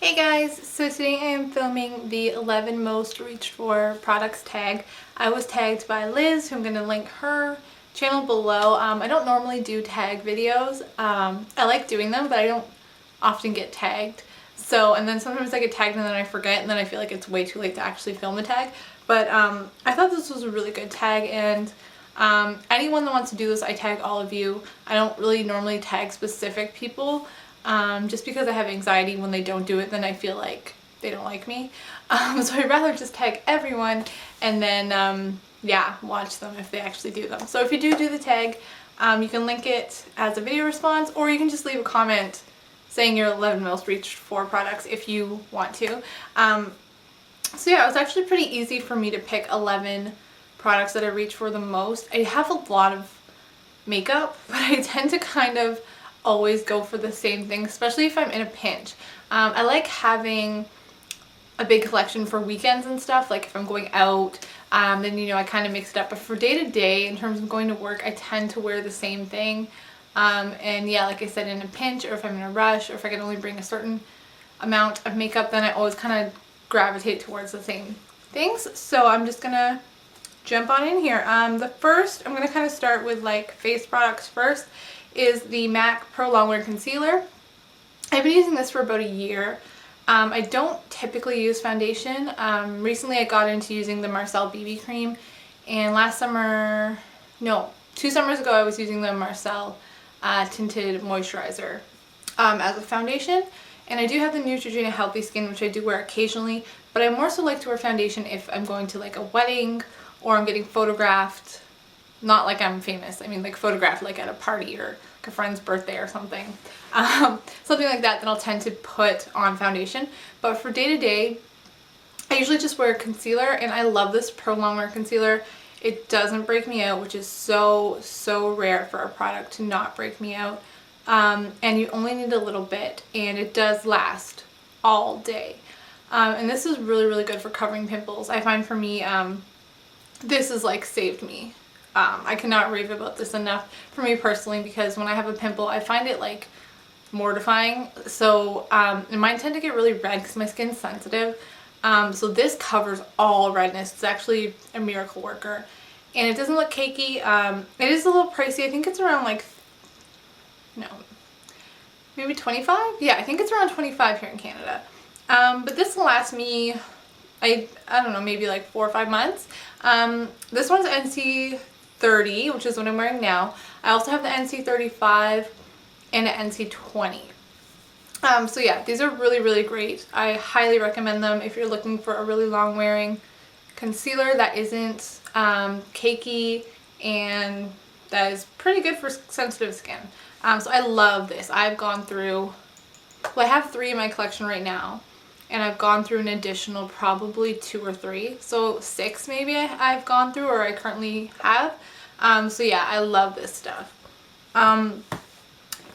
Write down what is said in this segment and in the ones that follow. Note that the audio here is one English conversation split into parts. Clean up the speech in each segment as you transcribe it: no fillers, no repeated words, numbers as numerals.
Hey guys, so today I am filming the 11 most reached for products tag. I was tagged by Liz, who I'm going to link her channel below. I don't normally do tag videos. I like doing them, but I don't often get tagged. And then sometimes I get tagged and then I forget, and then I feel like it's way too late to actually film a tag. But I thought this was a really good tag, and anyone that wants to do this, I tag all of you. I don't really normally tag specific people. Just because I have anxiety when they don't do it, then I feel like they don't like me. So I'd rather just tag everyone and then, yeah, watch them if they actually do them. So if you do the tag, you can link it as a video response, or you can just leave a comment saying your 11 most reached for products if you want to. So yeah, it was actually pretty easy for me to pick 11 products that I reach for the most. I have a lot of makeup, but I tend to kind of always go for the same thing, especially if I'm in a pinch. I like having a big collection for weekends and stuff, like if I'm going out, then I kind of mix it up. But for day to day, in terms of going to work, I tend to wear the same thing. And yeah, like I said, in a pinch, or if I'm in a rush, or if I can only bring a certain amount of makeup, then I always kind of gravitate towards the same things. So I'm just gonna jump on in here. The first, I'm gonna kind of start with like face products first, is the MAC Pro Longwear Concealer. I've been using this for about a year. I don't typically use foundation. Recently I got into using the Marcel BB cream, and two summers ago I was using the Marcel tinted moisturizer as a foundation. And I do have the Neutrogena Healthy Skin, which I do wear occasionally, but I more so like to wear foundation if I'm going to like a wedding or I'm getting photographed. Not like I'm famous, I mean like photographed like at a party or like a friend's birthday or something. Something like that, then I'll tend to put on foundation. But for day to day, I usually just wear concealer, and I love this Pro Longwear Concealer. It doesn't break me out, which is so rare for a product to not break me out. And you only need a little bit, and it does last all day. And this is really good for covering pimples. I find for me, this has like saved me. I cannot rave about this enough for me personally, because when I have a pimple, I find it like mortifying. So, and mine tend to get really red because my skin's sensitive. So this covers all redness. It's actually a miracle worker, and it doesn't look cakey. It is a little pricey. I think it's around like, maybe 25? Yeah, I think it's around 25 here in Canada. But this will last me, I don't know, maybe like 4 or 5 months. This one's NC30, which is what I'm wearing now. I also have the NC35 and an NC20. So yeah, these are really great. I highly recommend them if you're looking for a really long wearing concealer that isn't cakey and that is pretty good for sensitive skin. So I love this. I've gone through, well, I have 3 in my collection right now, and I've gone through an additional probably 2 or 3, so 6 maybe I've gone through, or I currently have. So yeah, I love this stuff.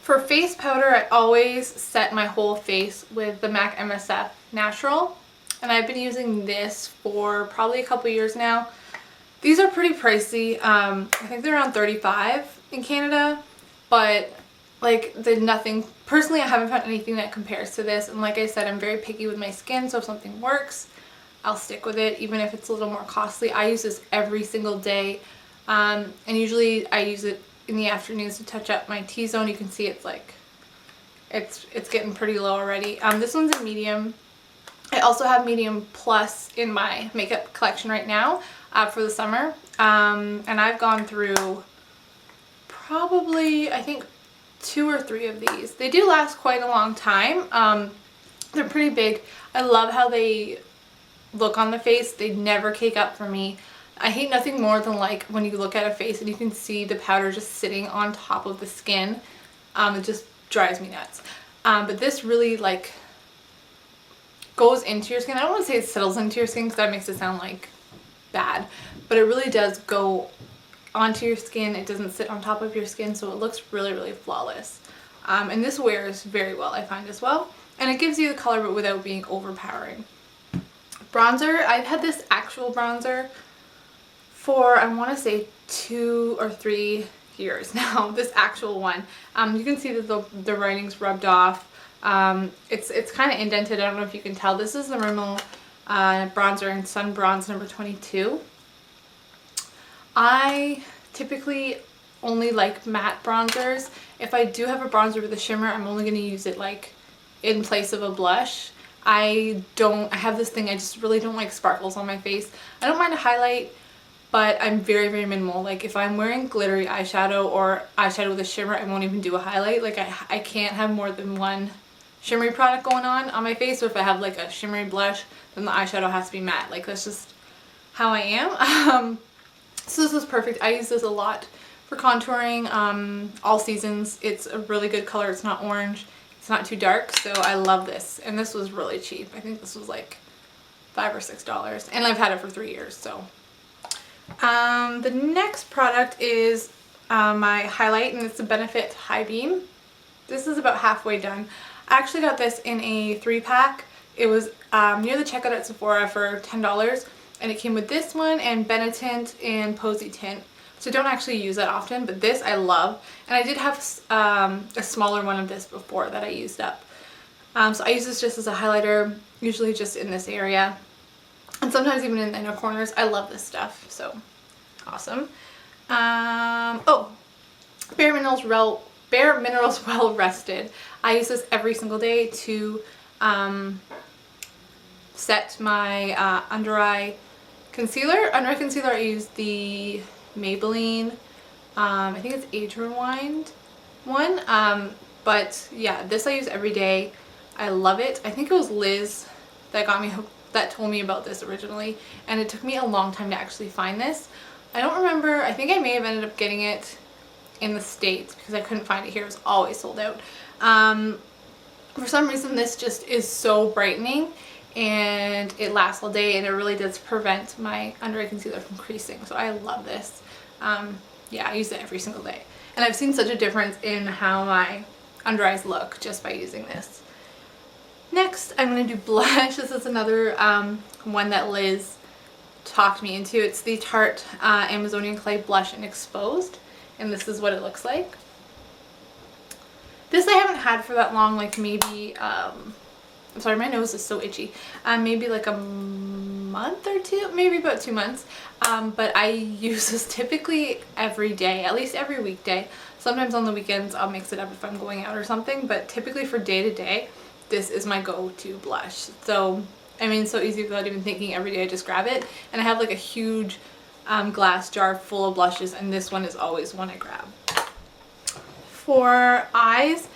For face powder, I always set my whole face with the MAC MSF Natural, and I've been using this for probably a couple years now. These are pretty pricey. I think they're around $35 in Canada, but like personally I haven't found anything that compares to this. And like I said, I'm very picky with my skin, so if something works, I'll stick with it even if it's a little more costly. I use this every single day, and usually I use it in the afternoons to touch up my T-zone. You can see it's like it's getting pretty low already. This one's a medium. I also have medium plus in my makeup collection right now for the summer, and I've gone through probably, I think, 2 or 3 of these. They do last quite a long time. They're pretty big. I love how they look on the face. They never cake up for me. I hate nothing more than like when you look at a face and you can see the powder just sitting on top of the skin. It just drives me nuts. But this really like goes into your skin. I don't want to say it settles into your skin because that makes it sound like bad, but it really does go onto your skin. It doesn't sit on top of your skin, so it looks really flawless. And this wears very well, I find, as well. And it gives you the color but without being overpowering. Bronzer, I've had this actual bronzer for, I want to say 2 or 3 years now, this actual one. You can see that the writing's rubbed off. It's kind of indented. I don't know if you can tell. This is the Rimmel bronzer in Sun Bronze number 22. I typically only like matte bronzers. If I do have a bronzer with a shimmer, I'm only going to use it like in place of a blush. I have this thing, I just really don't like sparkles on my face. I don't mind a highlight, but I'm very, very minimal. Like if I'm wearing glittery eyeshadow or eyeshadow with a shimmer, I won't even do a highlight. Like I can't have more than one shimmery product going on my face. So if I have like a shimmery blush, then the eyeshadow has to be matte. Like that's just how I am. So this is perfect. I use this a lot for contouring, all seasons. It's a really good color. It's not orange. It's not too dark, so I love this. And this was really cheap. I think this was like $5 or $6, and I've had it for 3 years. So the next product is my highlight, and it's the Benefit High Beam. This is about halfway done. I actually got this in a 3-pack. It was near the checkout at Sephora for $10, and it came with this one and Benetint and Posy Tint. So I don't actually use that often, but this I love. And I did have a smaller one of this before that I used up. So I use this just as a highlighter, usually just in this area. And sometimes even in the inner corners. I love this stuff, so awesome. Oh, Bare Minerals Well Rested. I use this every single day to set my under eye concealer. Under eye concealer I use the Maybelline, I think it's Age Rewind one, but yeah, this I use every day. I love it. I think it was Liz that told me about this originally, and it took me a long time to actually find this. I don't remember, I think I may have ended up getting it in the States because I couldn't find it here. It was always sold out. For some reason this just is so brightening and it lasts all day, and it really does prevent my under eye concealer from creasing, so I love this. Yeah, I use it every single day, and I've seen such a difference in how my under eyes look just by using this. Next I'm going to do blush. This is another one that Liz talked me into. It's the Tarte Amazonian Clay Blush in Exposed, and this is what it looks like. This I haven't had for that long, like maybe I'm sorry, my nose is so itchy. Maybe like a month or two, maybe about 2 months. But I use this typically every day, at least every weekday. Sometimes on the weekends I'll mix it up if I'm going out or something, but typically for day to day, this is my go-to blush. So, I mean, it's so easy without even thinking. Every day I just grab it, and I have like a huge glass jar full of blushes, and this one is always one I grab. For eyes,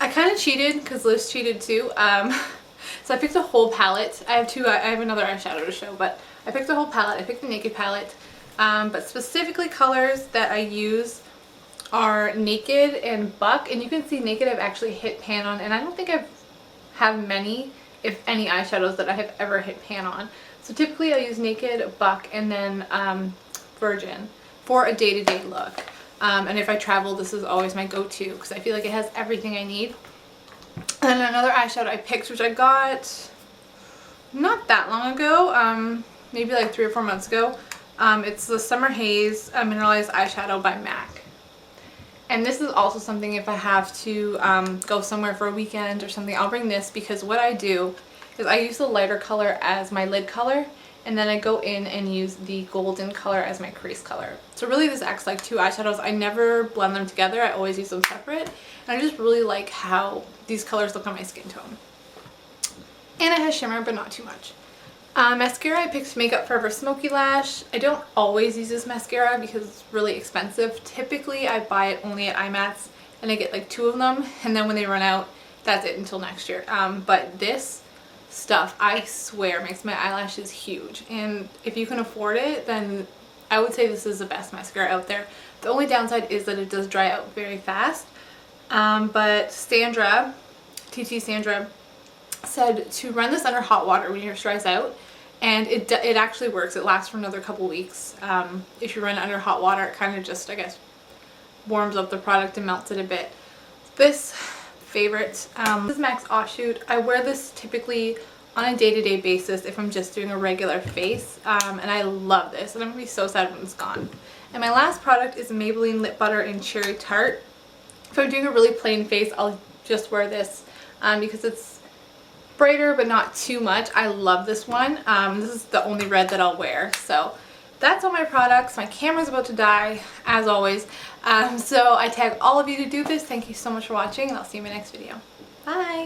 I kind of cheated because Liz cheated too. So I picked a whole palette. I have another eyeshadow to show, but I picked a whole palette. I picked the Naked palette, but specifically colors that I use are Naked and Buck, and you can see Naked I've actually hit pan on, and I don't think I have many, if any, eyeshadows that I have ever hit pan on. So typically I use Naked, Buck, and then Virgin for a day-to-day look. And if I travel, this is always my go-to because I feel like it has everything I need. And another eyeshadow I picked, which I got not that long ago, maybe like 3 or 4 months ago. It's the Summer Haze Mineralized eyeshadow by MAC. And this is also something, if I have to go somewhere for a weekend or something, I'll bring this, because what I do is I use the lighter color as my lid color, and then I go in and use the golden color as my crease color. So really this acts like 2 eyeshadows. I never blend them together. I always use them separate. And I just really like how these colors look on my skin tone. And it has shimmer, but not too much. Mascara, I picked Makeup Forever Smokey Lash. I don't always use this mascara because it's really expensive. Typically I buy it only at IMATS, and I get like 2 of them, and then when they run out, that's it until next year. But this stuff, I swear, makes my eyelashes huge, and if you can afford it, then I would say this is the best mascara out there. The only downside is that it does dry out very fast, but Sandra, TT Sandra, said to run this under hot water when yours dries out, and it actually works. It lasts for another couple weeks. If you run it under hot water, it kind of just, I guess, warms up the product and melts it a bit. This favorite, this is MAC's Offshoot. I wear this typically on a day-to-day basis if I'm just doing a regular face, and I love this, and I'm gonna be so sad when it's gone. And my last product is Maybelline Lip Butter in Cherry Tart. If I'm doing a really plain face, I'll just wear this because it's brighter but not too much. I love this one. This is the only red that I'll wear. So that's all my products. My camera's about to die, as always. So I tag all of you to do this. Thank you so much for watching, and I'll see you in my next video. Bye!